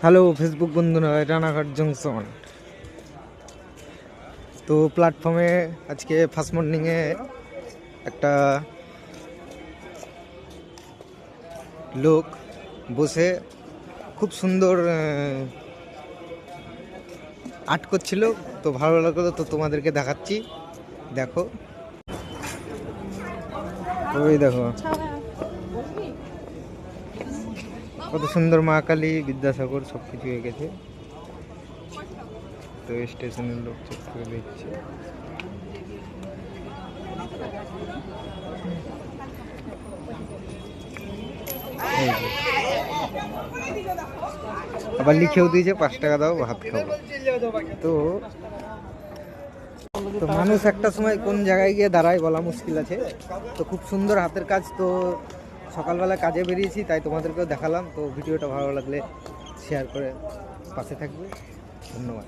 Hello Facebook বন্ধুরা, Ranaghat junction. তো প্ল্যাটফর্মে আজকে ফার্স্ট মর্নিংয়ে একটা লোক বসে খুব সুন্দর আর্ট করছিল। তো ভালো লাগলো, তো তোমাদেরকে দেখাচ্ছি, দেখো। ওই দেখো কত সুন্দর মা কালী, বিদ্যাসাগর সব কিছু এঁকেছে। তো স্টেশনের লোক চেক করে দিচ্ছে। আবার লিখেও দিয়েছে 5 টাকা দাও ভাত খাবো। তো তো মানুষ একটা সময় কোন জায়গায় গিয়ে দাঁড়ায় বলা মুশকিল আছে। তো খুব সুন্দর হাতের কাজ। তো সকালবেলা কাজে বেরিয়েছি, তাই তোমাদেরকেও দেখালাম। তো ভিডিওটা ভালো লাগলে শেয়ার করে পাশে থাকবে। ধন্যবাদ।